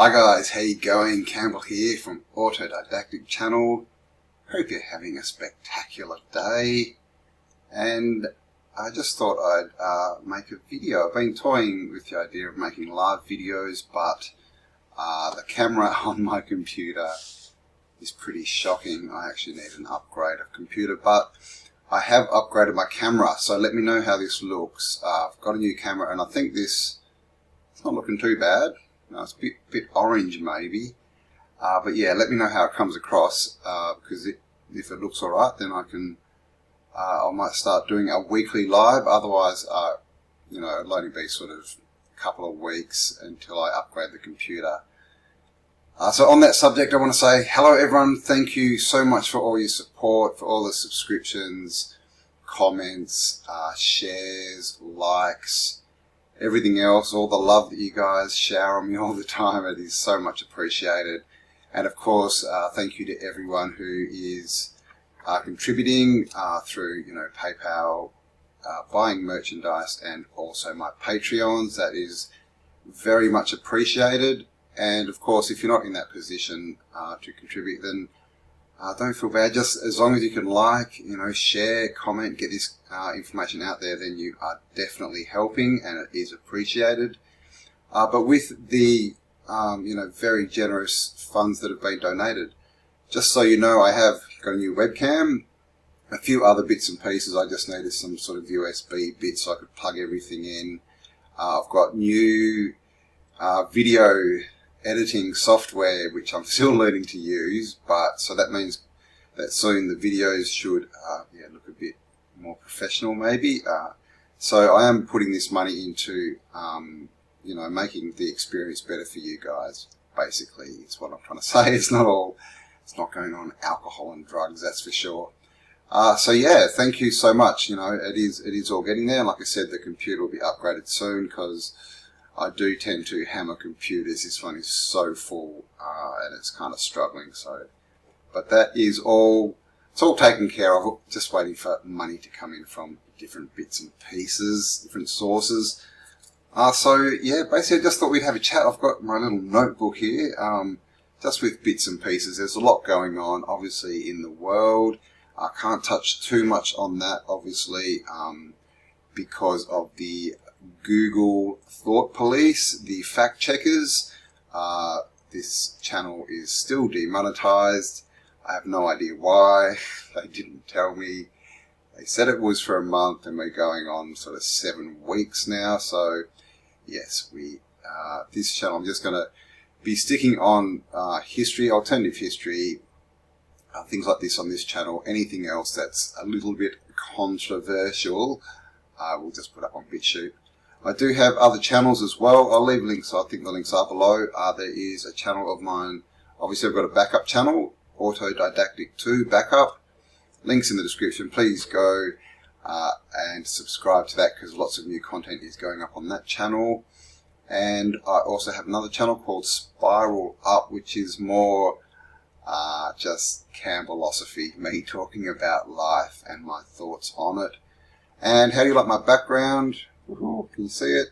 Hi guys, how you going? Campbell here from Autodidactic Channel. Hope you're having a spectacular day. And I just thought I'd make a video. I've been toying with the idea of making live videos, but the camera on my computer is pretty shocking. I actually need an upgrade of computer, but I have upgraded my camera, so let me know how this looks. I've got a new camera and I think it's not looking too bad. No, it's a bit orange maybe, but yeah, let me know how it comes across, because if it looks alright, then I might start doing a weekly live. Otherwise, it'll only be sort of a couple of weeks until I upgrade the computer. So on that subject, I want to say hello everyone. Thank you so much for all your support, for all the subscriptions, comments, shares, likes, everything else, all the love that you guys shower on me all the time. It is so much appreciated. And of course, thank you to everyone who is contributing through PayPal, buying merchandise, and also my Patreons. That is very much appreciated. And of course, if you're not in that position to contribute, then don't feel bad. Just as long as you can share, comment, get this information out there, then you are definitely helping, and it is appreciated. But with the very generous funds that have been donated, just so you know, I have got a new webcam, a few other bits and pieces. I just needed some sort of USB bits so I could plug everything in. I've got new video editing software, which I'm still learning to use, but so that means that soon the videos should look a bit more professional maybe. So I am putting this money into making the experience better for you guys. Basically, it's what I'm trying to say. It's not going on alcohol and drugs, that's for sure. So yeah, thank you so much. It is all getting there. And like I said, the computer will be upgraded soon, because I do tend to hammer computers. This one is so full and it's kind of struggling. But that is all. It's all taken care of. Just waiting for money to come in from different bits and pieces, different sources. So yeah, basically I just thought we'd have a chat. I've got my little notebook here, just with bits and pieces. There's a lot going on, obviously, in the world. I can't touch too much on that, obviously, because of the Google Thought Police, the fact checkers. This channel is still demonetized. I have no idea why. They didn't tell me. They said it was for a month, and we're going on sort of 7 weeks now. So yes, this channel, I'm just going to be sticking on history, alternative history, things like this on this channel. Anything else that's a little bit controversial, we'll just put up on Bitchute. I do have other channels as well. I'll leave links. I think the links are below. There is a channel of mine. Obviously, I've got a backup channel, Autodidactic 2 Backup. Links in the description. Please go and subscribe to that, because lots of new content is going up on that channel. And I also have another channel called Spiral Up, which is more just Campbellosophy, me talking about life and my thoughts on it. And how do you like my background? Ooh, can you see it?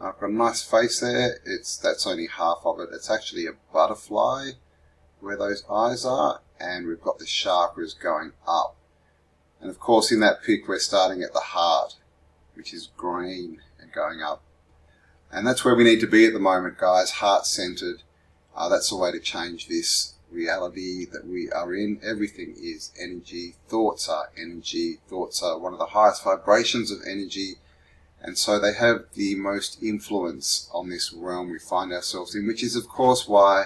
I've got a nice face there. That's only half of it. It's actually a butterfly where those eyes are, and we've got the chakras going up. And of course, in that pic, we're starting at the heart, which is green and going up. And that's where we need to be at the moment, guys, heart-centered. That's the way to change this reality that we are in. Everything is energy. Thoughts are energy. Thoughts are one of the highest vibrations of energy. And so they have the most influence on this realm we find ourselves in, which is, of course, why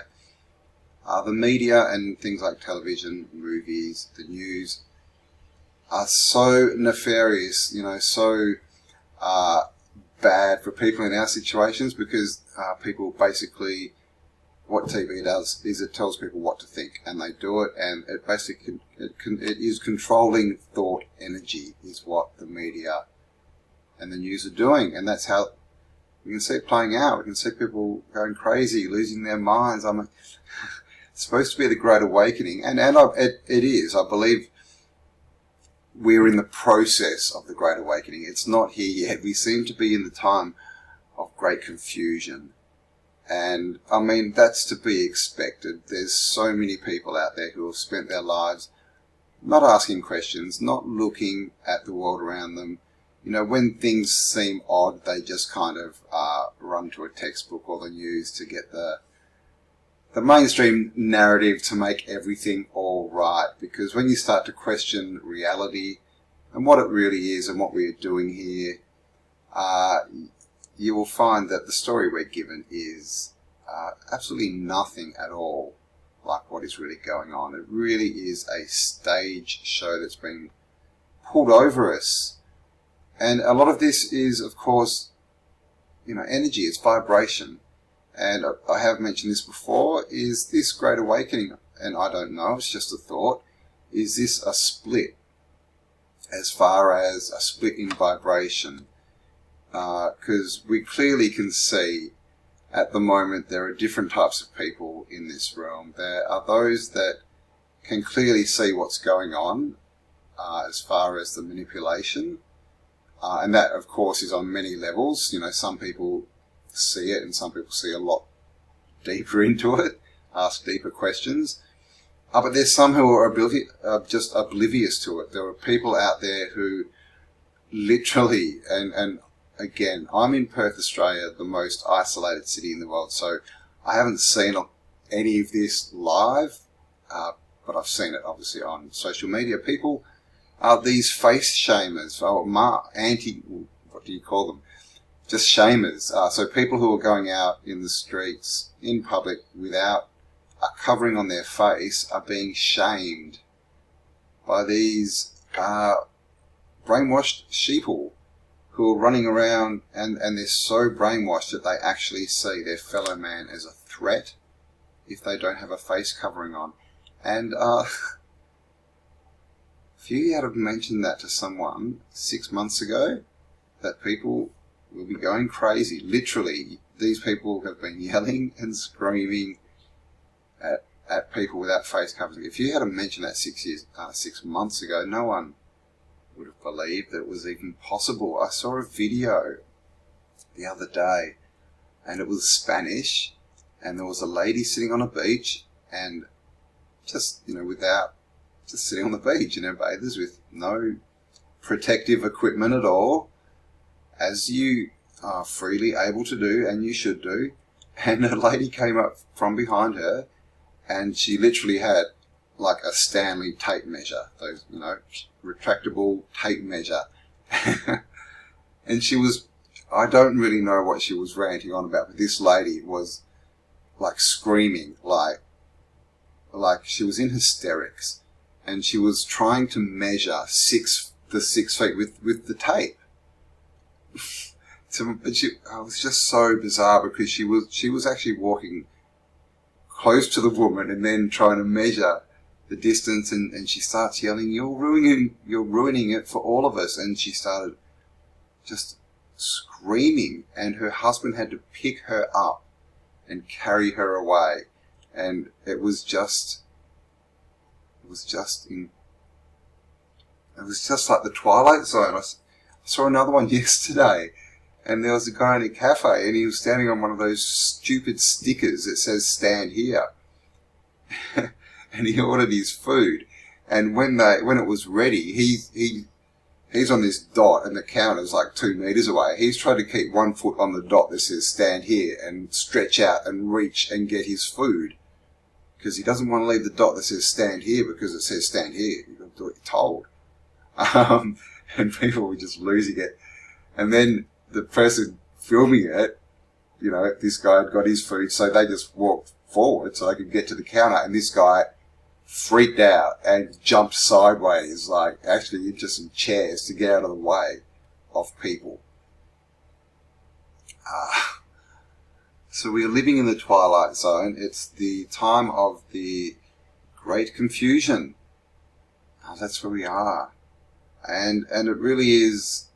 the media and things like television, movies, the news are so nefarious, so bad for people in our situations, because people basically, what TV does is it tells people what to think, and they do it, and it basically it is controlling thought energy, is what the media and the news are doing. And that's how we can see it playing out. We can see people going crazy, losing their minds. It's supposed to be the Great Awakening, and it is. I believe we're in the process of the Great Awakening. It's not here yet. We seem to be in the time of great confusion, And I mean, that's to be expected. There's so many people out there who have spent their lives not asking questions, not looking at the world around them. You know, when things seem odd, they just kind of run to a textbook or the news to get the mainstream narrative to make everything all right. Because when you start to question reality and what it really is and what we're doing here, you will find that the story we're given is absolutely nothing at all like what is really going on. It really is a stage show that's been pulled over us. And a lot of this is, of course, you know, energy, it's vibration. And I have mentioned this before, is this Great Awakening, and I don't know, it's just a thought, is this a split as far as a split in vibration? Because we clearly can see at the moment there are different types of people in this realm. There are those that can clearly see what's going on as far as the manipulation. And that, of course, is on many levels. You know, some people see it and some people see a lot deeper into it, ask deeper questions. But there's some who are just oblivious to it. There are people out there who literally, and again, I'm in Perth, Australia, the most isolated city in the world, so I haven't seen any of this live, but I've seen it obviously on social media. People are these face shamers, or what do you call them? Just shamers. So people who are going out in the streets, in public, without a covering on their face are being shamed by these brainwashed sheeple who are running around, and they're so brainwashed that they actually see their fellow man as a threat if they don't have a face covering on. And Fiat have mentioned that to someone 6 months ago, that people will be going crazy. Literally, these people have been yelling and screaming at people without face covering. If you had mentioned that 6 months ago, no one would have believed that it was even possible. I saw a video the other day, and it was Spanish, and there was a lady sitting on a beach, and just, you know, just sitting on the beach in her bathers with no protective equipment at all, as you are freely able to do, and you should do. And a lady came up from behind her, and she literally had like a Stanley tape measure, those, you know, retractable tape measure. And she was, I don't really know what she was ranting on about, but this lady was like screaming, like she was in hysterics, and she was trying to measure the 6 feet with the tape. So, but it was just so bizarre, because she was actually walking close to the woman and then trying to measure the distance, and she starts yelling, you're ruining it for all of us. And she started just screaming, and her husband had to pick her up and carry her away. And it was just like the Twilight Zone. I saw another one yesterday, and there was a guy in a cafe, and he was standing on one of those stupid stickers that says "Stand here," and he ordered his food. And when it was ready, he's on this dot, and the counter's like 2 meters away. He's trying to keep 1 foot on the dot that says "Stand here" and stretch out and reach and get his food, because he doesn't want to leave the dot that says "Stand here," because it says "Stand here." You've got to do what you're told. And people were just losing it. And then the person filming it, you know, this guy had got his food, so they just walked forward so they could get to the counter, and this guy freaked out and jumped sideways, like actually into some chairs to get out of the way of people. So we are living in the Twilight Zone. It's the time of the Great Confusion. That's where we are. And it really is,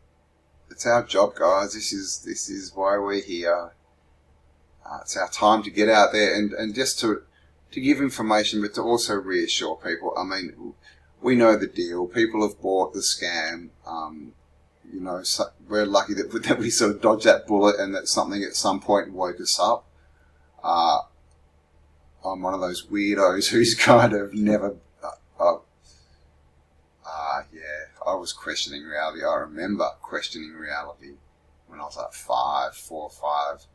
it's our job, guys. This is why we're here. It's our time to get out there and just to give information, but to also reassure people. I mean, we know the deal. People have bought the scam. You know, so we're lucky that we sort of dodged that bullet, and that something at some point woke us up. I'm one of those weirdos who's kind of never, yeah, I was questioning reality. I remember questioning reality when I was like 4 or 5.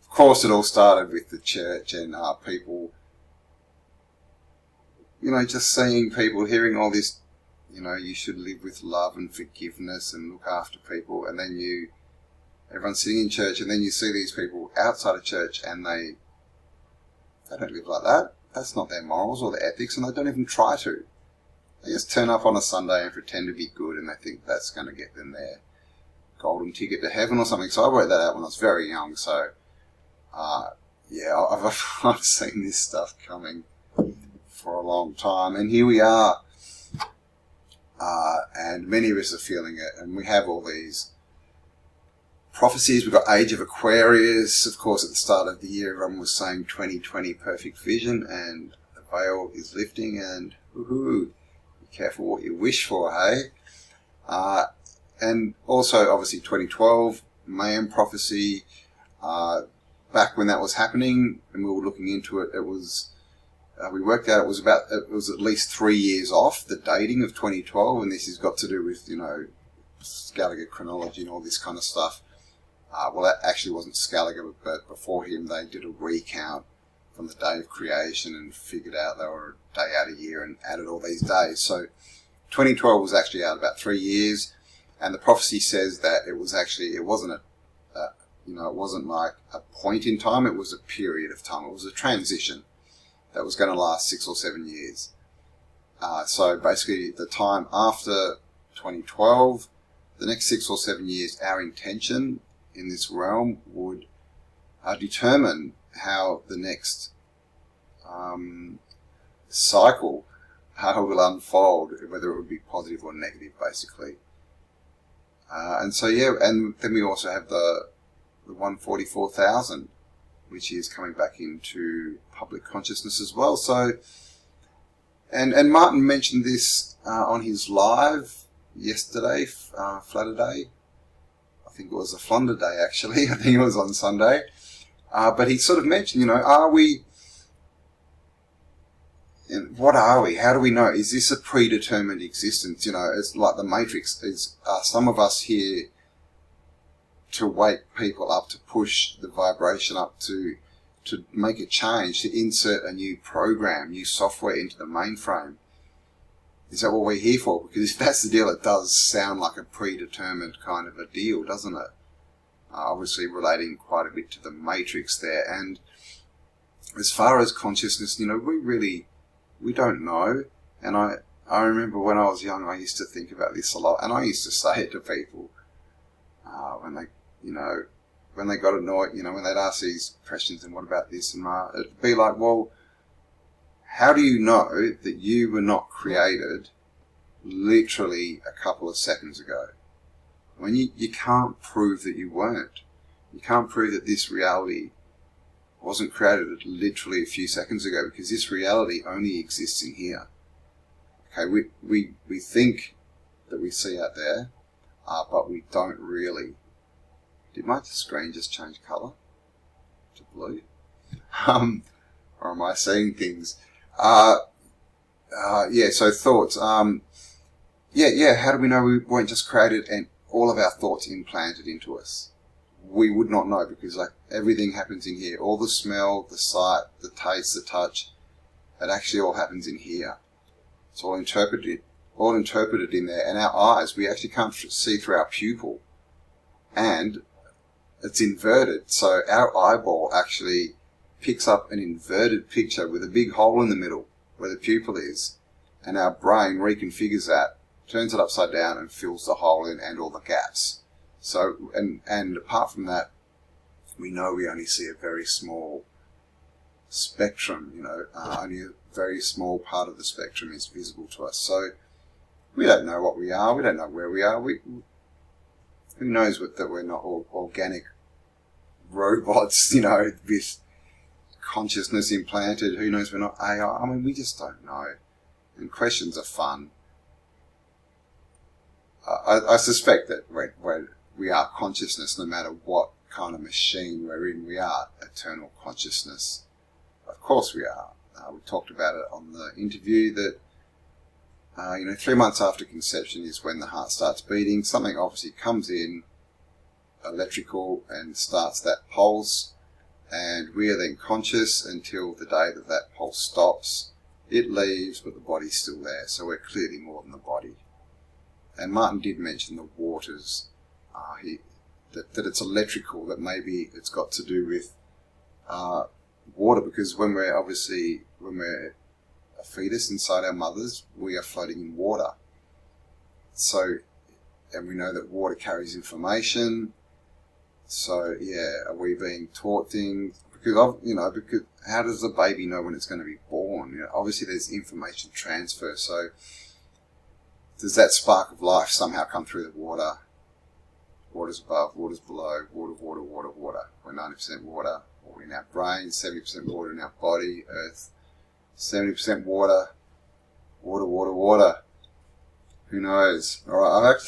Of course, it all started with the church and people, just seeing people, hearing all this, you should live with love and forgiveness and look after people. And then everyone's sitting in church, and then you see these people outside of church, and they don't live like that. That's not their morals or their ethics, and they don't even try to. They just turn up on a Sunday and pretend to be good, and they think that's going to get them their golden ticket to heaven or something. So I worked that out when I was very young. So, yeah, I've seen this stuff coming for a long time, and here we are. And many of us are feeling it, and we have all these prophecies. We've got Age of Aquarius. Of course, at the start of the year, everyone was saying 2020 perfect vision, and the veil is lifting, and woohoo, be careful what you wish for, hey? And also, obviously, 2012, Mayan prophecy. Back when that was happening, and we were looking into it, it was, we worked out it was at least 3 years off the dating of 2012, and this has got to do with, Scaliger chronology and all this kind of stuff. Well, that actually wasn't Scaliger, but before him they did a recount from the day of creation and figured out they were a day out a year and added all these days. So 2012 was actually out about 3 years, and the prophecy says that it wasn't it wasn't like a point in time, it was a period of time. It was a transition that was going to last 6 or 7 years. So basically the time after 2012, the next 6 or 7 years, our intention in this realm would determine how the next cycle, how it will unfold, whether it would be positive or negative, basically. And so, yeah, and then we also have the 144,000, which is coming back into public consciousness as well. So, and Martin mentioned this on his live yesterday, Flatter-day. I think it was a Flunder Day, actually. I think it was on Sunday. But he sort of mentioned, are we... What are we? How do we know? Is this a predetermined existence? It's like the Matrix. Are some of us here to wake people up, to push the vibration up, to make a change, to insert a new program, new software into the mainframe? Is that what we're here for? Because if that's the deal, it does sound like a predetermined kind of a deal, doesn't it? Obviously relating quite a bit to the Matrix there. And as far as consciousness, we don't know. And I remember when I was young, I used to think about this a lot, and I used to say it to people when they got annoyed, when they'd ask these questions, and what about this, and it'd be like, well, how do you know that you were not created literally a couple of seconds ago? When you can't prove that you weren't. You can't prove that this reality wasn't created literally a few seconds ago, because this reality only exists in here. Okay, we think that we see out there, but we don't really. Did my screen just change colour to blue? Or am I seeing things? Yeah, so thoughts. How do we know we weren't just created and all of our thoughts implanted into us? We would not know, because everything happens in here. All the smell, the sight, the taste, the touch, it actually all happens in here. It's all interpreted in there. And our eyes, we actually can't see through our pupil. And it's inverted. So our eyeball actually picks up an inverted picture with a big hole in the middle where the pupil is. And our brain reconfigures that, turns it upside down, and fills the hole in and all the gaps. So, and apart from that, we know we only see a very small spectrum, only a very small part of the spectrum is visible to us. So we don't know what we are. We don't know where we are. Who knows that we're not all organic robots, with consciousness implanted? Who knows we're not AI? I mean, we just don't know. And questions are fun. I suspect that we are consciousness, no matter what kind of machine wherein we are eternal consciousness. Of course we are. We talked about it on the interview that 3 months after conception is when the heart starts beating. Something obviously comes in, electrical, and starts that pulse, and we are then conscious until the day that that pulse stops. It leaves, but the body's still there, so we're clearly more than the body. And Martin did mention the waters, that it's electrical, that maybe it's got to do with water, because when we're a fetus inside our mothers, we are floating in water. So, and we know that water carries information. So, yeah, are we being taught things? Because how does the baby know when it's going to be born? Obviously there's information transfer. So, does that spark of life somehow come through the water? Water's above, water's below, water, water, water, water. We're 90% water, or in our brain, 70% water in our body, earth, 70% water, water, water, water. Who knows? Alright,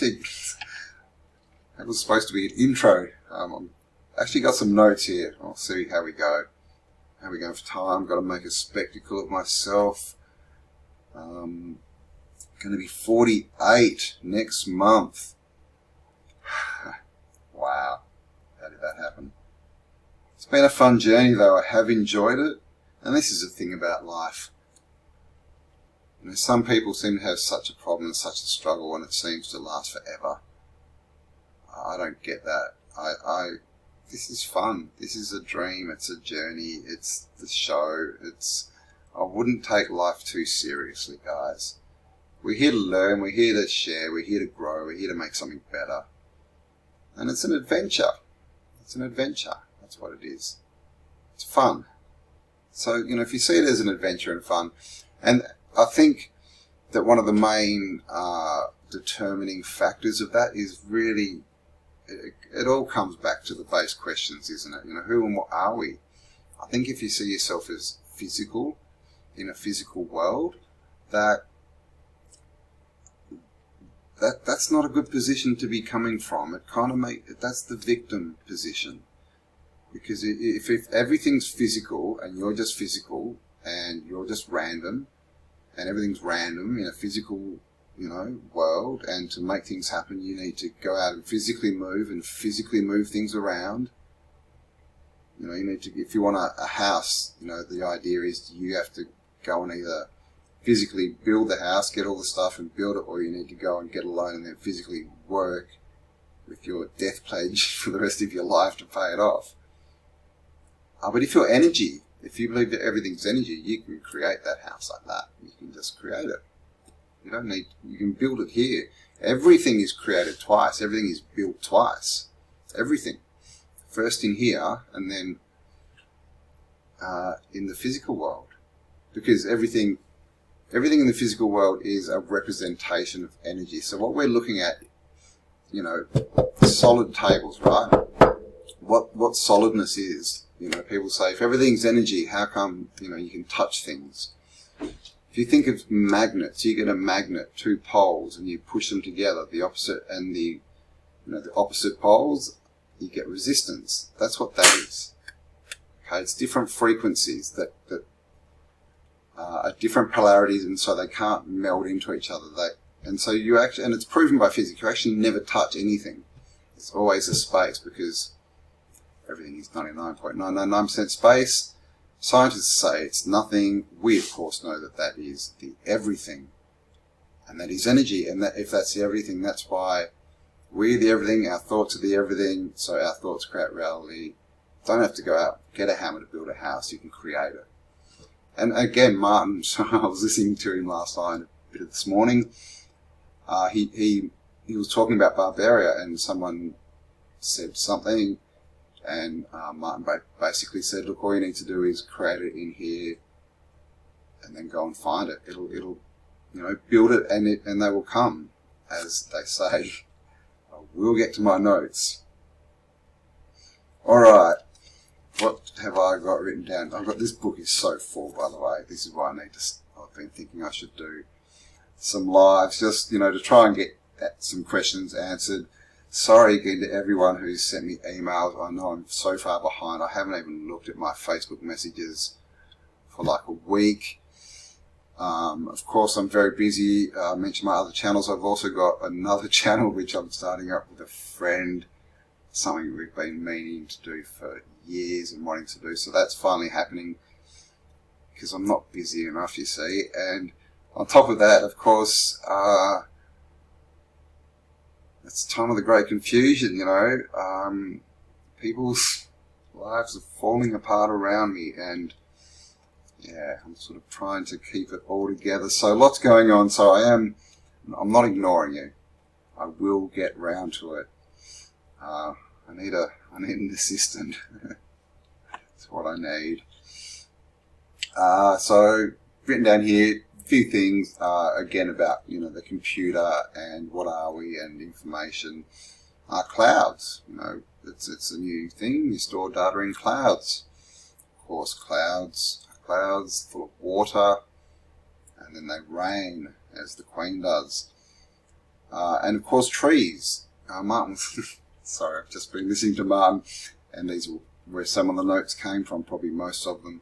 that was supposed to be an intro. I've actually got some notes here. I'll see how we go. How we go for time. Got to make a spectacle of myself. Going to be 48 next month. Wow. How did that happen? It's been a fun journey though. I have enjoyed it. And this is the thing about life. Some people seem to have such a problem and such a struggle, and it seems to last forever. I don't get that. This is fun. This is a dream. It's a journey. It's the show. I wouldn't take life too seriously, guys. We're here to learn. We're here to share. We're here to grow. We're here to make something better. And it's an adventure. It's an adventure. That's what it is. It's fun. So, if you see it as an adventure and fun, and I think that one of the main determining factors of that is really, it all comes back to the base questions, isn't it? Who and what are we? I think if you see yourself as physical, in a physical world, that's not a good position to be coming from. That's the victim position. Because if everything's physical and you're just physical and you're just random and everything's random in a physical, world, and to make things happen you need to go out and physically move things around. You need to, if you want a house, the idea is you have to go and either physically build the house, get all the stuff and build it, or you need to go and get a loan and then physically work with your death pledge for the rest of your life to pay it off. But if you're energy, if you believe that everything's energy, you can create that house like that. You can just create it. You can build it here. Everything is created twice. Everything is built twice. Everything. First in here and then in the physical world. Because everything in the physical world is a representation of energy. So what we're looking at, solid tables, right? What solidness is. People say, if everything's energy, how come, you can touch things? If you think of magnets, you get a magnet, two poles, and you push them together, the opposite and the opposite poles, you get resistance. That's what that is. Okay, it's different frequencies that are different polarities, and so they can't meld into each other. And it's proven by physics, you actually never touch anything. It's always a space, because everything is 99.999% space. Scientists say it's nothing. We, of course, know that is the everything. And that is energy. And that if that's the everything, that's why we're the everything, our thoughts are the everything, so our thoughts create reality. Don't have to go out, get a hammer to build a house. You can create it. And again, Martin, I was listening to him last night, a bit of this morning. He was talking about Barbaria, and someone said something. And Martin basically said, look, all you need to do is create it in here and then go and find it. It'll build it and they will come, as they say. We'll get to my notes. All right. What have I got written down? This book is so full, by the way. This is why I've been thinking I should do some lives, just, to try and get some questions answered. Sorry again to everyone who's sent me emails. I know I'm so far behind. I haven't even looked at my Facebook messages for like a week. Of course, I'm very busy. I mentioned my other channels. I've also got another channel which I'm starting up with a friend. Something we've been meaning to do for years and wanting to do. So that's finally happening because I'm not busy enough, you see. And on top of that, of course, it's the time of the great confusion, you know. People's lives are falling apart around me, and yeah, I'm sort of trying to keep it all together. So lots going on. So I'm not ignoring you. I will get round to it. I need an assistant. That's what I need. So written down here, a few things again about, you know, the computer and what are we and information. Clouds, you know, it's a new thing. You store data in clouds. Of course, clouds full of water, and then they rain, as the Queen does. And of course, trees. Martin, sorry, I've just been listening to Martin, and these are where some of the notes came from, probably most of them.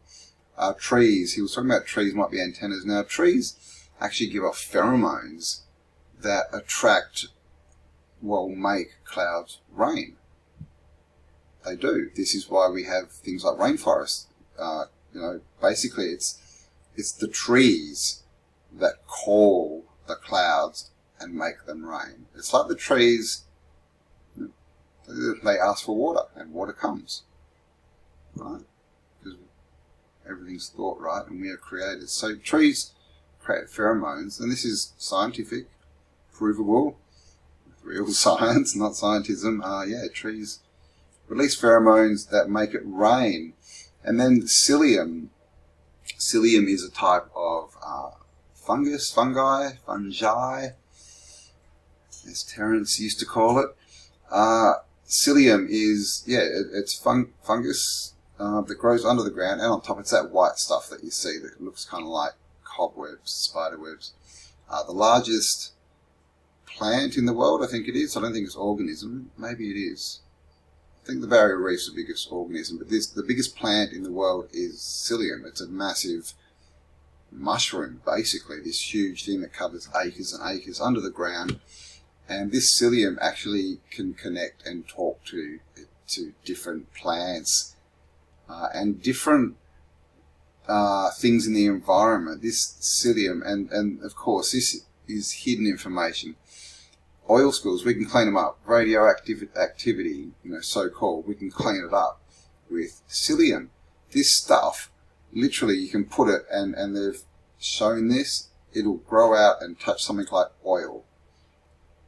Trees, he was talking about trees might be antennas. Now, trees actually give off pheromones that attract, well, make clouds rain. They do. This is why we have things like rainforests. You know, basically it's the trees that call the clouds and make them rain. It's like the trees, they ask for water and water comes, right? Because everything's thought, right? And we are creators. So trees create pheromones, and this is scientific, provable, with real science, not scientism. Yeah, trees release pheromones that make it rain. And then psyllium. Psyllium is a type of fungi, as Terence used to call it. Psyllium is, yeah, it's fungus that grows under the ground, and on top it's that white stuff that you see that looks kind of like cobwebs, spider webs. The largest plant in the world, I think it is. I don't think it's organism. Maybe it is. I think the barrier reef is the biggest organism, but the biggest plant in the world is psyllium. It's a massive mushroom, basically, this huge thing that covers acres and acres under the ground. And this psyllium actually can connect and talk to different plants and different things in the environment. This psyllium, and of course, this is hidden information. Oil spills, we can clean them up. Radioactive activity, you know, so-called, we can clean it up with psyllium. This stuff, literally, you can put it, and they've shown this, it'll grow out and touch something like oil.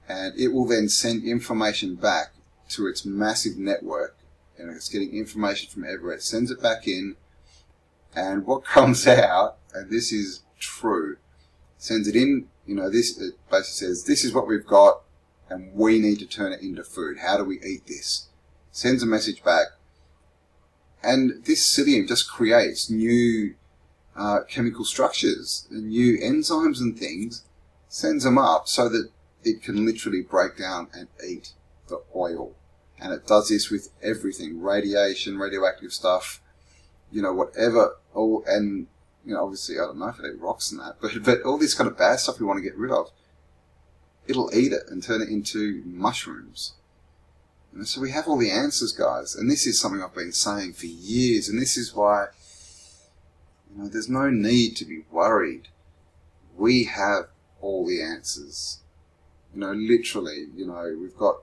And it will then send information back to its massive network, and it's getting information from everywhere. It sends it back in, and what comes out, and this is true, sends it in, you know, this, it basically says, this is what we've got, and we need to turn it into food. How do we eat this? Sends a message back. And this psyllium just creates new chemical structures, and new enzymes and things, sends them up so that it can literally break down and eat the oil. And it does this with everything, radiation, radioactive stuff, you know, whatever. Oh, and, you know, obviously, I don't know if it ate rocks and that, but all this kind of bad stuff we want to get rid of, it'll eat it and turn it into mushrooms. And so we have all the answers, guys. And this is something I've been saying for years. And this is why, you know, there's no need to be worried. We have all the answers. You know, literally, you know, we've got,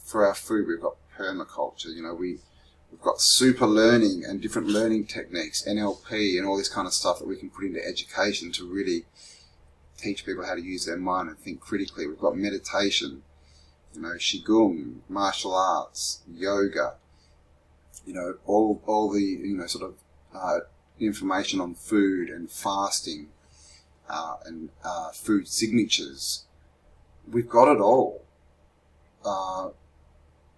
for our food, we've got permaculture. You know, we've got super learning and different learning techniques, NLP and all this kind of stuff that we can put into education to really teach people how to use their mind and think critically. We've got meditation, you know, qigong, martial arts, yoga, you know, all the, you know, sort of information on food and fasting and food signatures. We've got it all.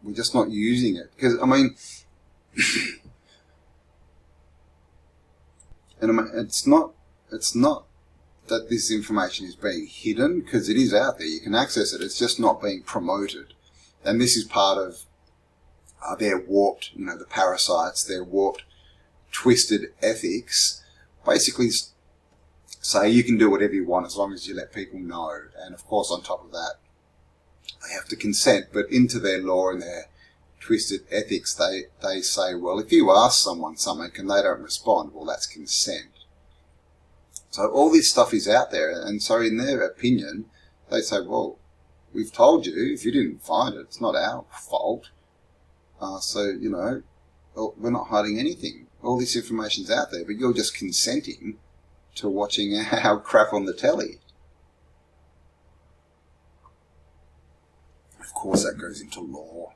We're just not using it. Because, I mean, and I mean, it's not that this information is being hidden, because it is out there. You can access it. It's just not being promoted. And this is part of their warped, the parasites, their warped, twisted ethics. Basically say you can do whatever you want as long as you let people know. And of course, on top of that, they have to consent. But into their law and their twisted ethics, they say, well, if you ask someone something and they don't respond, well, that's consent. So all this stuff is out there. And so in their opinion, they say, well, we've told you. If you didn't find it, it's not our fault. So, we're not hiding anything. All this information's out there, but you're just consenting to watching our crap on the telly. Of course, that goes into law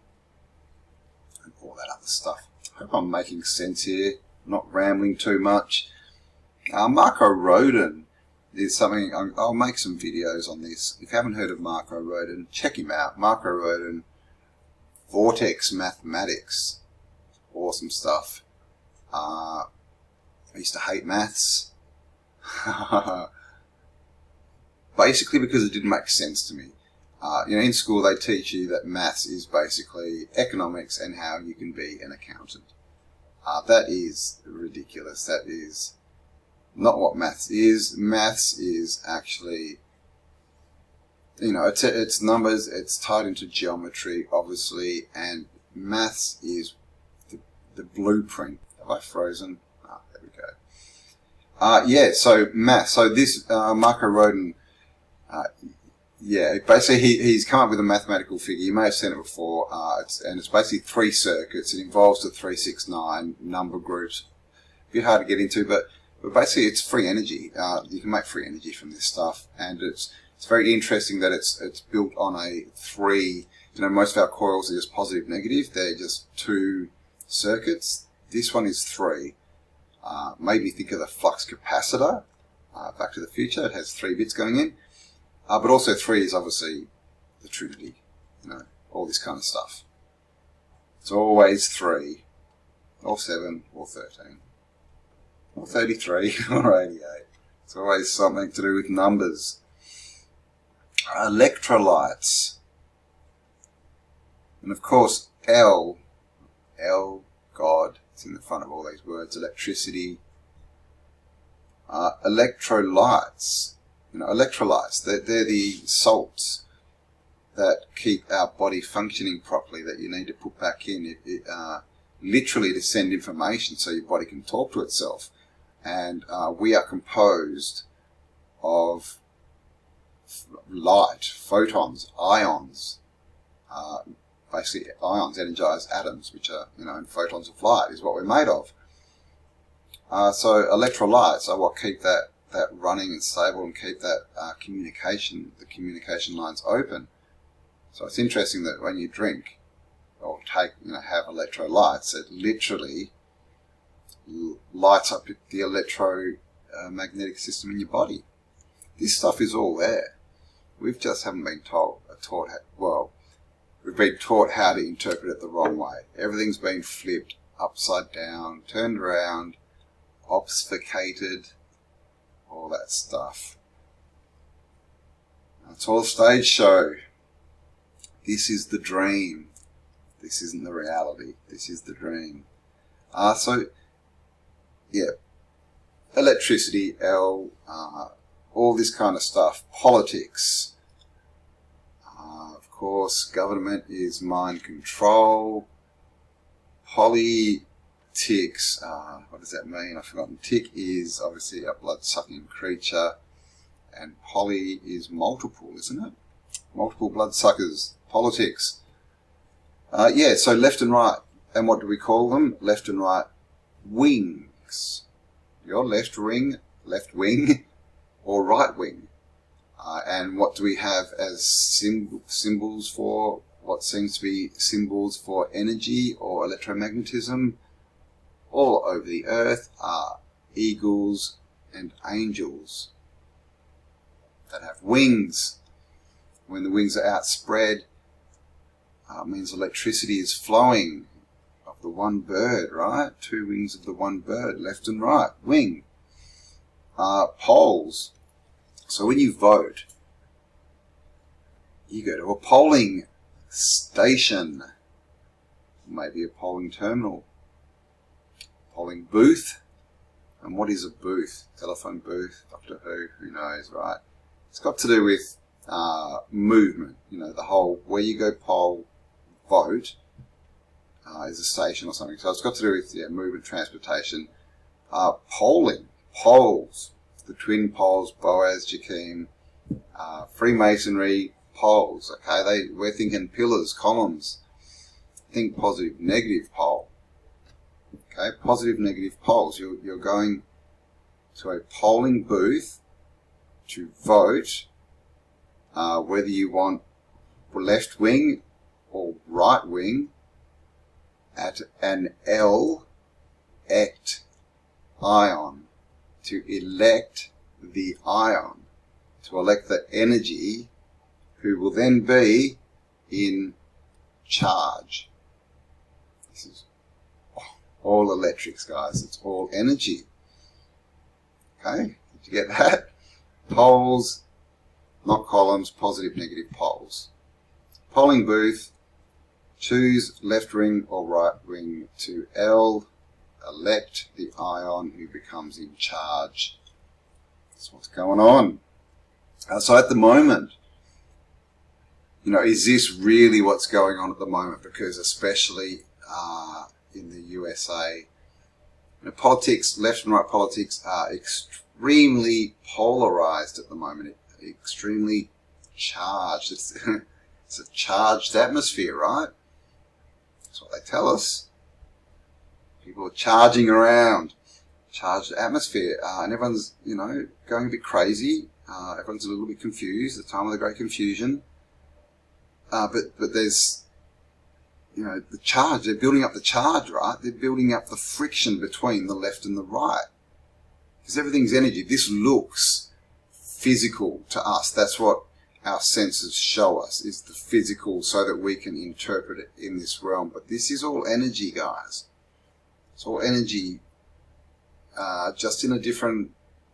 and all that other stuff. I hope I'm making sense here, not rambling too much. Marco Rodin is something, I'll make some videos on this. If you haven't heard of Marco Rodin, check him out. Marco Rodin, Vortex Mathematics, awesome stuff. I used to hate maths. Basically because it didn't make sense to me. In school they teach you that maths is basically economics and how you can be an accountant. That is ridiculous. That is not what maths is. Maths is actually, it's numbers, it's tied into geometry, obviously, and maths is the blueprint. Have I frozen? There we go. So math. So this Marco Rodin, basically he's come up with a mathematical figure. You may have seen it before. It's basically 3 circuits. It involves the 369 number groups. A bit hard to get into, but basically it's free energy. You can make free energy from this stuff, and it's very interesting that it's built on a 3. Most of our coils are just positive, negative. They're just 2 circuits. This one is 3. Made me think of the flux capacitor, Back to the Future. It has 3 bits going in. But also 3 is obviously the Trinity, all this kind of stuff. It's always 3, or 7, or 13, or 33, or 88. It's always something to do with numbers. Electrolytes. And of course, L, God, it's in the front of all these words, electricity. Electrolytes. Electrolytes, they're the salts that keep our body functioning properly, that you need to put back in, literally to send information so your body can talk to itself. And we are composed of light, photons, ions. Basically, ions energize atoms, which are, and photons of light is what we're made of. So electrolytes are what keep that running and stable and keep that the communication lines open. So it's interesting that when you drink or have electrolytes, it literally lights up the electromagnetic system in your body. This stuff is all there. We just haven't been we've been taught how to interpret it the wrong way. Everything's been flipped, upside down, turned around, obfuscated, all that stuff. It's all a stage show. This is the dream. This isn't the reality. This is the dream. Electricity, L, all this kind of stuff. Politics. Of course, government is mind control. Politics. What does that mean? I've forgotten. Tick is obviously a blood-sucking creature, and poly is multiple, isn't it? Multiple bloodsuckers. Politics. So left and right. And what do we call them? Left and right wings. Your left wing, or right wing. And what do we have as symbols for what seems to be symbols for energy or electromagnetism? All over the earth are eagles and angels that have wings. When the wings are outspread, means electricity is flowing of the one bird, right? 2 wings of the one bird, left and right, wing. Polls. So when you vote, you go to a polling station, maybe a polling terminal, polling booth. And what is a booth? Telephone booth, Doctor who knows, right? It's got to do with movement, you know, the whole where you go poll, vote is a station or something. So it's got to do with movement, transportation, polling, polls, the twin poles, Boaz, Jakim, Freemasonry, poles. Okay, we're thinking pillars, columns. Think positive, negative pole. Okay, positive, negative poles. You're going to a polling booth to vote whether you want left wing or right wing at an elect ion, to elect the ion, to elect the energy who will then be in charge. This is all electrics, guys. It's all energy. Okay, did you get that? Poles, not columns, positive, negative poles. Polling booth, choose left wing or right wing to elect the ion who becomes in charge. That's what's going on. So at the moment, you know, is this really what's going on at the moment? Because especially in the USA, you know, politics, left and right politics are extremely polarized at the moment, extremely charged. It's a charged atmosphere, right? That's what they tell us. People are charging around, charged atmosphere, and everyone's, you know, going a bit crazy. Everyone's a little bit confused, the time of the Great Confusion. But there's, you know, the charge, they're building up the charge, right? They're building up the friction between the left and the right. Because everything's energy. This looks physical to us. That's what our senses show us, is the physical, so that we can interpret it in this realm. But this is all energy, guys. It's all energy, just in a different,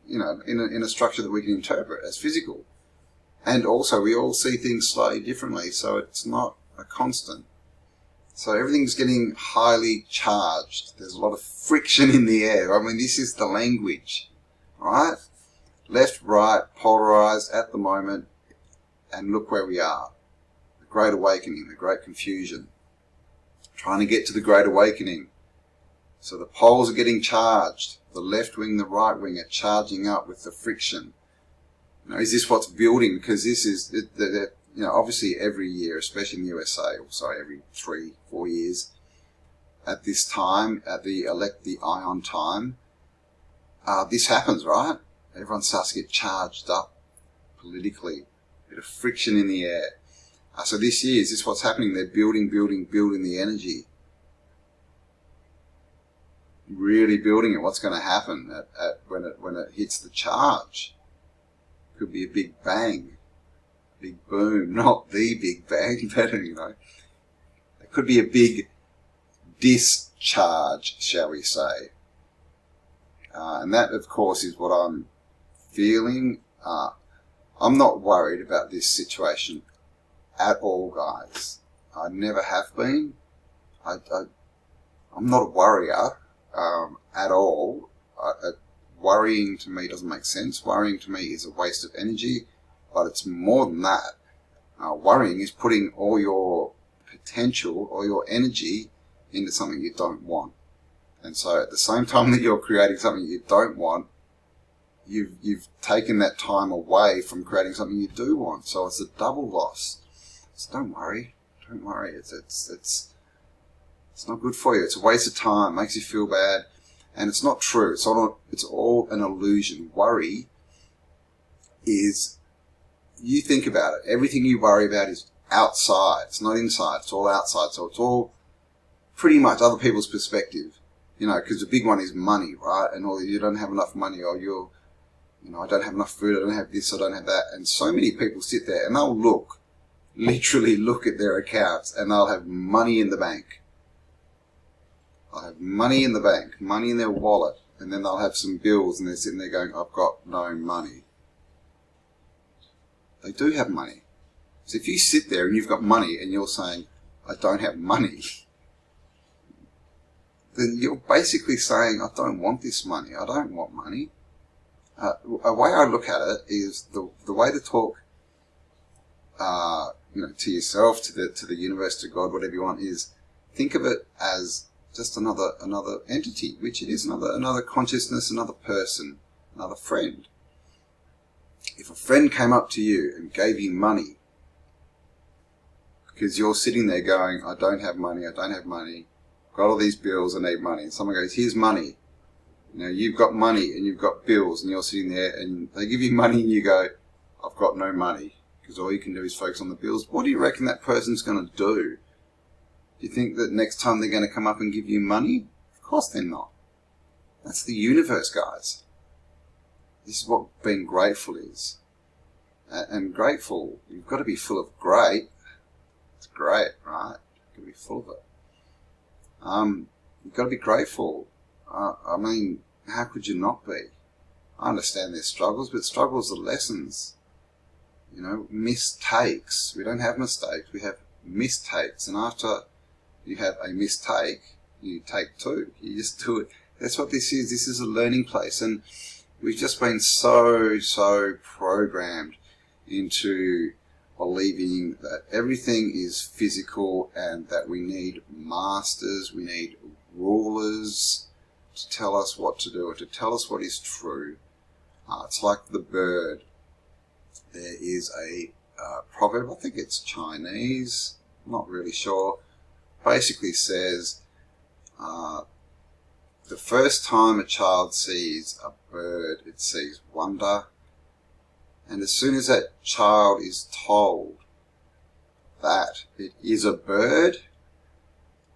you know, in a structure that we can interpret as physical. And also, we all see things slightly differently, so it's not a constant. So everything's getting highly charged. There's a lot of friction in the air. I mean, this is the language, right? Left, right, polarized at the moment, and look where we are. The Great Awakening, the Great Confusion. Trying to get to the Great Awakening. So the poles are getting charged. The left wing, the right wing are charging up with the friction. You know, is this what's building? Because this is, you know, obviously every year, especially in the USA, also every 3-4 years, at this time, at the elect the ion time, this happens, right? Everyone starts to get charged up politically. A bit of friction in the air. So this year, is this what's happening? They're building the energy. Really building it. What's going to happen when it hits the charge? Could be a big bang, big boom, not the big bang, but you know, it could be a big discharge, shall we say? And that, of course, is what I'm feeling. I'm not worried about this situation at all, guys. I never have been. I'm not a worrier at all. Worrying to me doesn't make sense. Worrying to me is a waste of energy, but it's more than that. Worrying is putting all your potential or your energy into something you don't want. And so at the same time that you're creating something you don't want, you've taken that time away from creating something you do want. So it's a double loss. So don't worry. Don't worry. It's not good for you. It's a waste of time. Makes you feel bad. And it's not true. It's all an illusion. Worry is, you think about it, everything you worry about is outside. It's not inside. It's all outside. So it's all pretty much other people's perspective. You know, because the big one is money, right? And all, you don't have enough money, or you know, I don't have enough food, I don't have this, I don't have that. And so many people sit there and they'll literally look at their accounts, and they'll have money in the bank. They'll have money in the bank, money in their wallet, and then they'll have some bills, and they're sitting there going, I've got no money. They do have money. So if you sit there and you've got money and you're saying, I don't have money, then you're basically saying, I don't want this money. I don't want money. A way I look at it is the way to talk, to yourself, to the universe, to God, whatever you want, is think of it as just another entity, which it is, another consciousness, another person, another friend. If a friend came up to you and gave you money, because you're sitting there going, I don't have money, got all these bills, I need money, and someone goes, here's money. You've got money and you've got bills, and you're sitting there and they give you money and you go, I've got no money, because all you can do is focus on the bills. What do you reckon that person's going to do? Do you think that next time they're going to come up and give you money? Of course they're not. That's the universe, guys. This is what being grateful is. And grateful, you've got to be full of great. It's great, right? You've got to be full of it. You've got to be grateful. How could you not be? I understand there's struggles, but struggles are lessons. Mistakes. We don't have mistakes, we have mistakes. And after you have a mistake, you take two. You just do it. That's what this is. This is a learning place. And we've just been so programmed into believing that everything is physical and that we need masters, we need rulers to tell us what to do or to tell us what is true. It's like the bird. There is a proverb, I think it's Chinese, I'm not really sure, basically says the first time a child sees a bird, it sees wonder, and as soon as that child is told that it is a bird,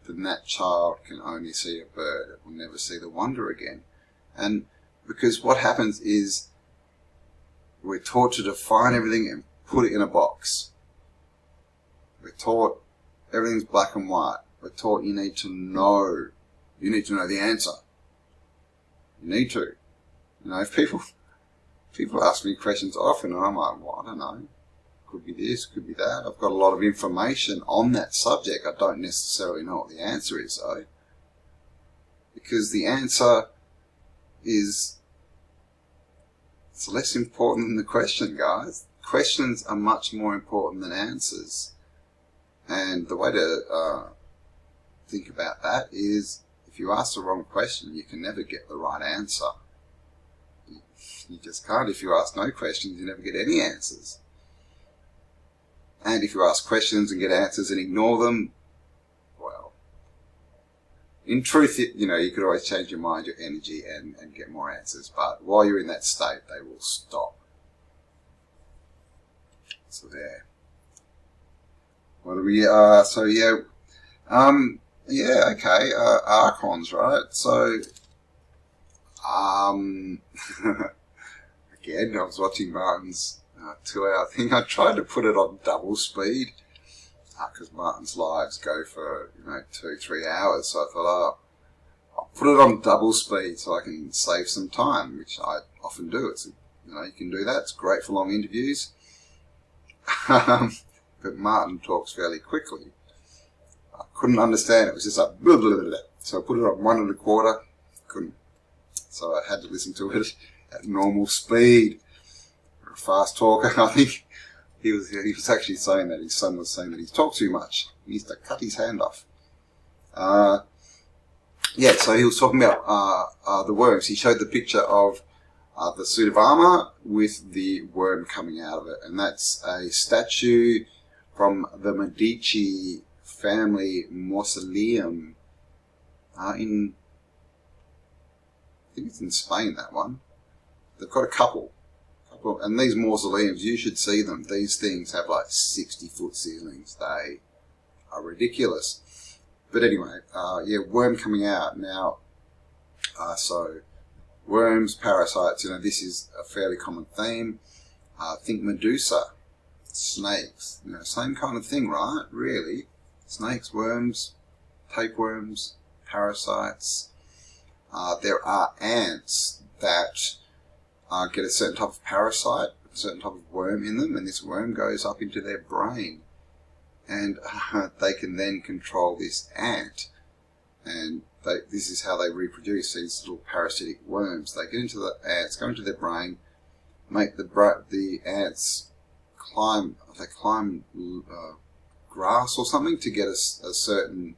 then that child can only see a bird. It will never see the wonder again. And because what happens is we're taught to define everything and put it in a box. We're taught everything's black and white. We're taught you need to know. You need to know the answer. You need to. If people ask me questions often, and I'm like, well, I don't know. Could be this, could be that. I've got a lot of information on that subject. I don't necessarily know what the answer is, though. Because the answer is, it's less important than the question, guys. Questions are much more important than answers. And the way to think about that is, if you ask the wrong question, you can never get the right answer. You just can't. If you ask no questions, you never get any answers. And if you ask questions and get answers and ignore them, well, in truth, you could always change your mind, your energy, and get more answers. But while you're in that state, they will stop. So there. What do we, okay, archons, right? So, again, I was watching Martin's 2-hour thing. I tried to put it on double speed because Martin's lives go for 2-3 hours. So I thought, I'll put it on double speed so I can save some time, which I often do. It's you can do that. It's great for long interviews. But Martin talks fairly quickly. I couldn't understand it. It was just like blah, blah, blah, blah. So I put it on 1 1/4. Couldn't. So I had to listen to it at normal speed. A fast talker, I think he was actually saying that his son was saying that he talks too much. He needs to cut his hand off. So he was talking about the worms. He showed the picture of the suit of armor with the worm coming out of it, and that's a statue from the Medici family mausoleum in, I think it's in Spain, that one. They've got a couple. And these mausoleums, you should see them. These things have like 60-foot ceilings. They are ridiculous. But anyway, worm coming out. Now, so worms, parasites, this is a fairly common theme. Think Medusa, snakes, same kind of thing, right? Really. Snakes, worms, tapeworms, parasites. There are ants that get a certain type of parasite. certain type of worm in them, and this worm goes up into their brain, and they can then control this ant, and this is how they reproduce, these little parasitic worms. They get into the ants, go into their brain, make the ants climb grass or something to get a certain,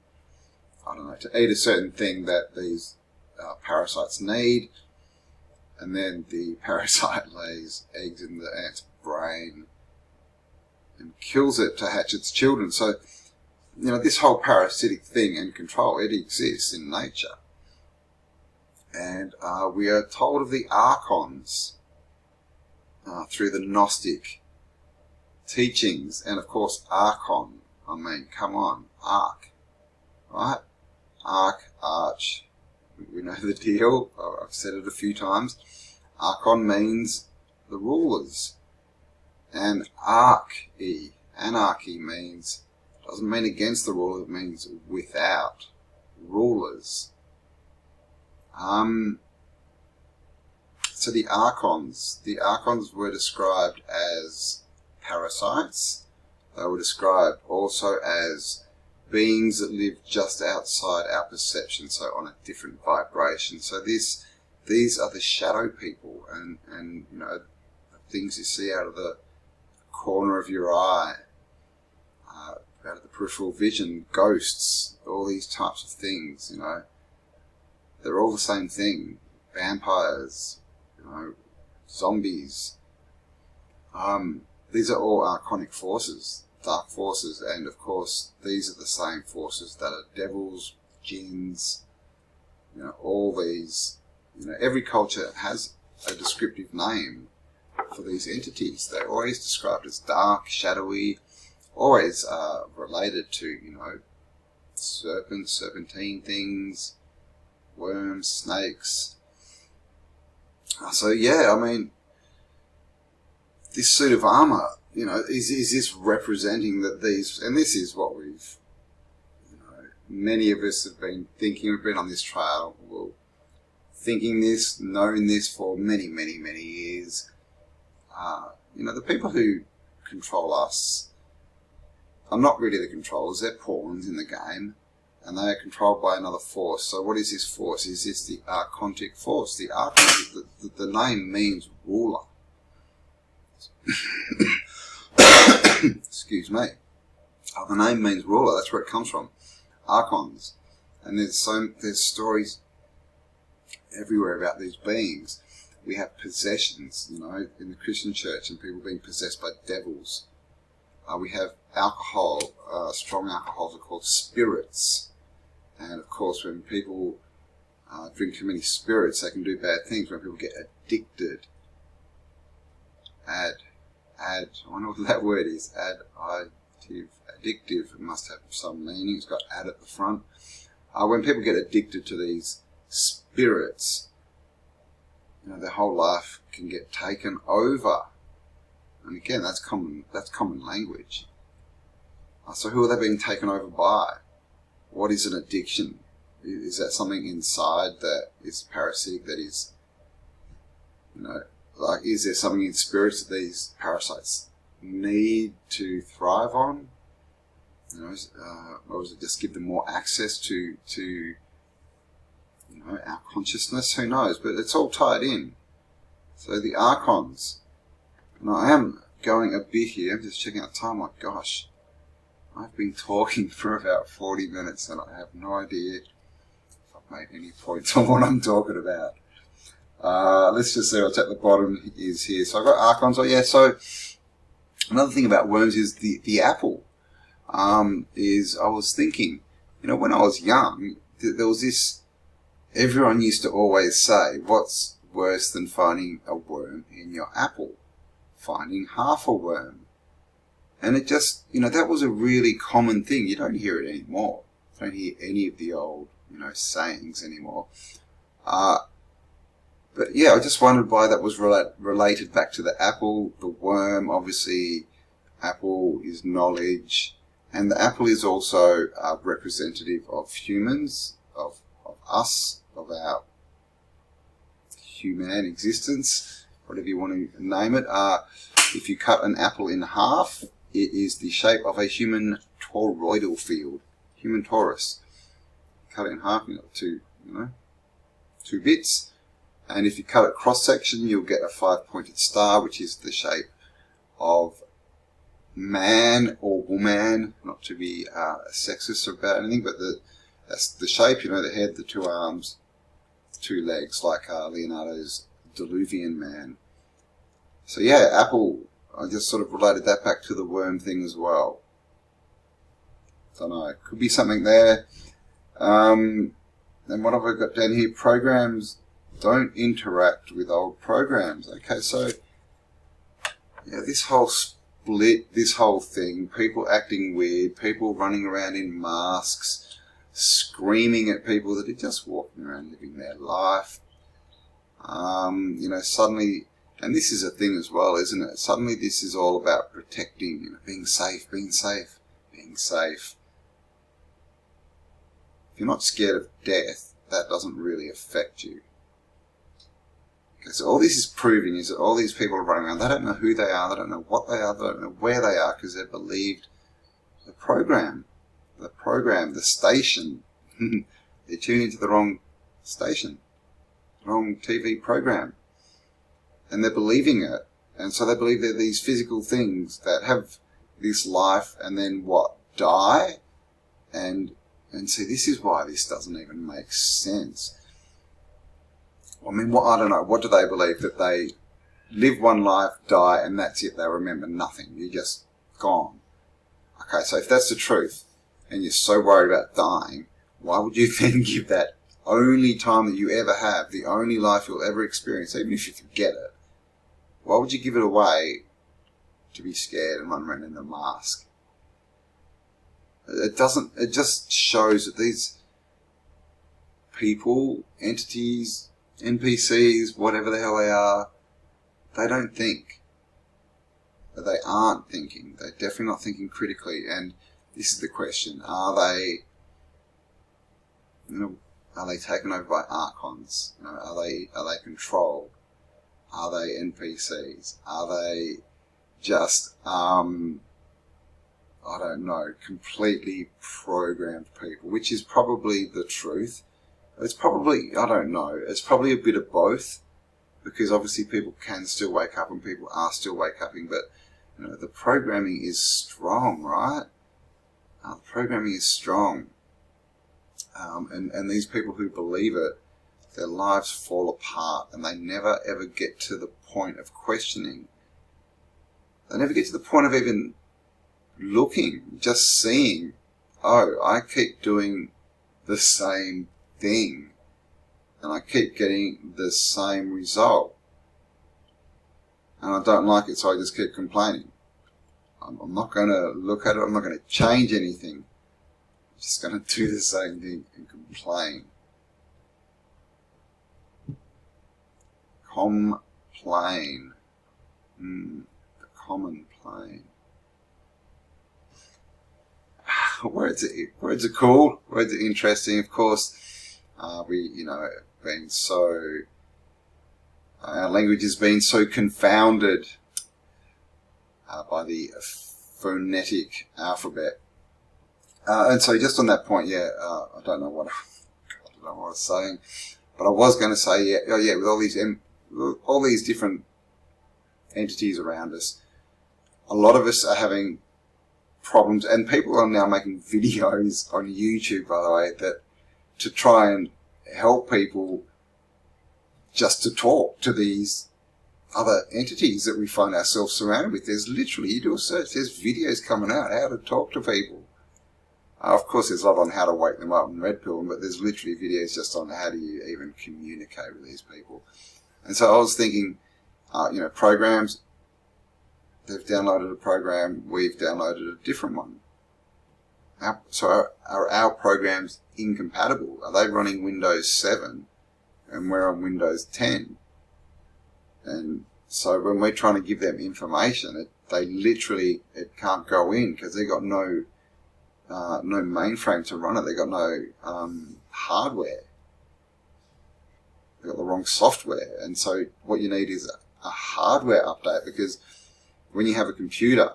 I don't know, to eat a certain thing that these parasites need, and then the parasite lays eggs in the ant's brain and kills it to hatch its children. So, you know, this whole parasitic thing and control, it exists in nature. And we are told of the archons through the Gnostic teachings. And of course, archon, I mean, come on, arch, right? Arch, arch, we know the deal. I've said it a few times. Archon means the rulers. And anarchy means, doesn't mean against the ruler, it means without rulers. So the archons were described as parasites. They were described also as beings that live just outside our perception, so on a different vibration. So these are the shadow people, and you know, things you see out of the corner of your eye, out of the peripheral vision, ghosts, all these types of things, you know, they're all the same thing. Vampires, you know, zombies. These are all archonic forces, dark forces, and of course these are the same forces that are devils, jinns, you know, all these, you know, every culture has a descriptive name for these entities. They're always described as dark, shadowy, always related to, you know, serpents, serpentine things, worms, snakes. So yeah, I mean, this suit of armor, you know, is this representing that these, and this is what we've, you know, many of us have been thinking, we've been on this trail, well, thinking this, knowing this for many, many, many years. You know, the people who control us are not really the controllers, they're pawns in the game, and they are controlled by another force. So what is this force? Is this the archontic force? The archon, the name means ruler. Excuse me. The name means ruler, that's where it comes from. Archons. And there's stories everywhere about these beings. We have possessions, you know, in the Christian church, and people being possessed by devils. We have alcohol, strong alcohols are called spirits. And of course, when people drink too many spirits, they can do bad things. When people get addicted, I wonder what that word is, addictive, it must have some meaning, it's got ad at the front. When people get addicted to these spirits, you know, their whole life can get taken over. And again, that's common language. So who are they being taken over by? What is an addiction? Is that something inside that is parasitic, that is, you know, like, is there something in spirits that these parasites need to thrive on? You know, or does it just give them more access to you know, our consciousness? Who knows? But it's all tied in. So the archons. Now I am going a bit here. I'm just checking out time. My gosh, I've been talking for about 40 minutes, and I have no idea if I've made any points on what I'm talking about. Let's just see what's at the bottom is here. So I've got archons. Oh yeah, so another thing about worms is the apple. I was thinking, you know, when I was young, there was this, everyone used to always say, what's worse than finding a worm in your apple? Finding half a worm. And it just, you know, that was a really common thing. You don't hear it anymore. You don't hear any of the old, you know, sayings anymore. But yeah, I just wondered why that was related back to the apple, the worm. Obviously, apple is knowledge, and the apple is also representative of humans, of us, of our human existence. whatever you want to name it. If you cut an apple in half, it is the shape of a human toroidal field, human torus. Cut it in half, you've got two bits, and if you cut it cross section, you'll get a 5-pointed star, which is the shape of man or woman. Not to be sexist about anything, but that's the shape. The head, the 2 arms, 2 legs, like Leonardo's Diluvian Man. So yeah, apple. I just sort of related that back to the worm thing as well. Don't know. Could be something there. And what have I got down here? Programs don't interact with old programs. Okay, so yeah, this whole split, this whole thing, people acting weird, people running around in masks, screaming at people that are just walking around living their life. Suddenly, and this is a thing as well, isn't it? Suddenly this is all about protecting, being safe, being safe, being safe. If you're not scared of death, that doesn't really affect you. Okay, so all this is proving is that all these people are running around, they don't know who they are, they don't know what they are, they don't know where they are, because they've believed the program, the station. They tune into the wrong station, wrong TV program. And they're believing it. And so they believe they're these physical things that have this life and then what? Die? And see, this is why this doesn't even make sense. I mean, I don't know. What do they believe? That they live one life, die, and that's it. They remember nothing. You're just gone. Okay, so if that's the truth, and you're so worried about dying, why would you then give that only time that you ever have, the only life you'll ever experience, even if you forget it, why would you give it away to be scared and run around in a mask? It just shows that these people, entities, NPCs, whatever the hell they are, they don't think. They aren't thinking. They're definitely not thinking critically. And this is the question. Are they taken over by archons? Are they controlled? Are they NPCs? Are they just, I don't know, completely programmed people, which is probably the truth. It's probably, I don't know, it's probably a bit of both, because obviously people can still wake up and people are still wake upping, but the programming is strong, right? The programming is strong. And these people who believe it, their lives fall apart and they never ever get to the point of questioning. They never get to the point of even looking, just seeing, oh, I keep doing the same thing and I keep getting the same result. And I don't like it, so I just keep complaining. I'm not going to look at it, I'm not going to change anything. I'm just going to do the same thing and complain. Complain. The common plane. Words are cool. Words are interesting. Of course, been so. Our language has been so confounded by the phonetic alphabet. And so, just on that point, I don't know what I was saying, but I was going to say, with all these different entities around us, a lot of us are having problems, and people are now making videos on YouTube, by the way, that to try and help people just to talk to these other entities that we find ourselves surrounded with. There's literally, you do a search, there's videos coming out how to talk to people. Of course, there's a lot on how to wake them up and red pill them, but there's literally videos just on how do you even communicate with these people. And so I was thinking, programs, they've downloaded a program, we've downloaded a different one. So are our programs incompatible? Are they running Windows 7 and we're on Windows 10? And so when we're trying to give them information, it can't go in because they've got no mainframe to run it. They've got no hardware. They've got the wrong software. And so what you need is a hardware update, because when you have a computer,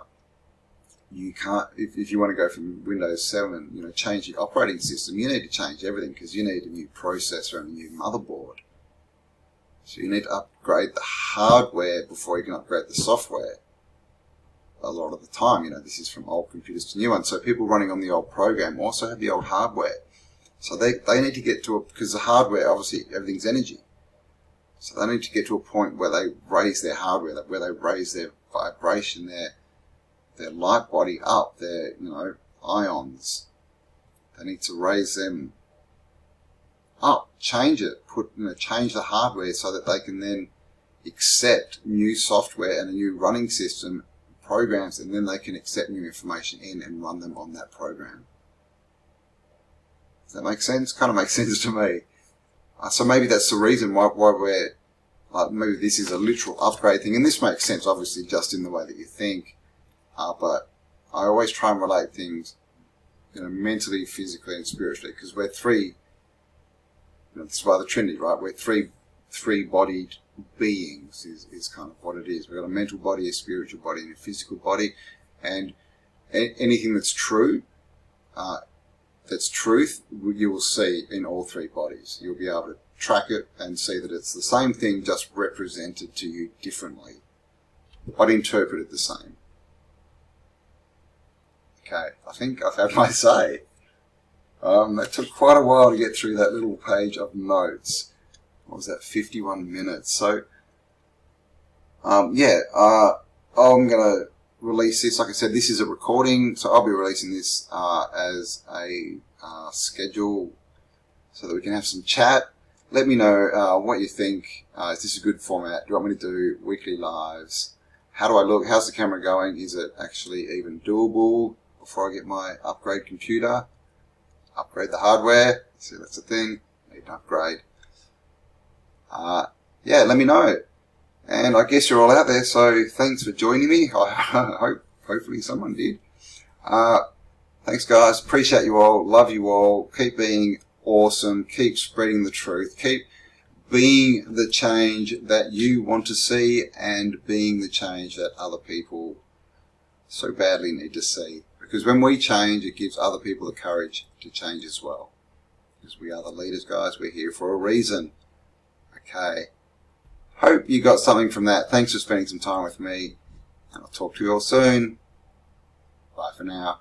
you can't, if you want to go from Windows 7, you know, change the operating system, you need to change everything, because you need a new processor and a new motherboard. So you need to upgrade the hardware before you can upgrade the software. A lot of the time, you know, this is from old computers to new ones. So people running on the old program also have the old hardware. So they need to get to because the hardware, obviously, everything's energy. So they need to get to a point where they raise their hardware, where they raise their vibration, their light body up, their, you know, ions. They need to raise them up, change it, change the hardware so that they can then accept new software and a new running system, programs, and then they can accept new information in and run them on that program. Does that make sense? Kind of makes sense to me. So maybe that's the reason why we're, maybe this is a literal upgrade thing, and this makes sense obviously just in the way that you think, but I always try and relate things, you know, mentally, physically and spiritually, because we're three, you know, this is why the Trinity, right? We're three-bodied beings is kind of what it is. We've got a mental body, a spiritual body, and a physical body, and anything that's true, that's truth, you will see in all three bodies. You'll be able to track it and see that it's the same thing, just represented to you differently, but interpreted the same. Okay, I think I've had my say. That took quite a while to get through that little page of notes. What was that, 51 minutes? So, I'm going to release this. Like I said, this is a recording, so I'll be releasing this as a schedule so that we can have some chat. Let me know what you think. Is this a good format? Do you want me to do weekly lives? How do I look? How's the camera going? Is it actually even doable before I get my upgrade computer? Upgrade the hardware. See, that's the thing. Need an upgrade. Yeah, let me know. And I guess you're all out there, so thanks for joining me. Hopefully someone did. Thanks, guys. Appreciate you all. Love you all. Keep being awesome. Keep spreading the truth. Keep being the change that you want to see and being the change that other people so badly need to see. Because when we change, it gives other people the courage to change as well. Because we are the leaders, guys. We're here for a reason. Okay. Hope you got something from that. Thanks for spending some time with me. And I'll talk to you all soon. Bye for now.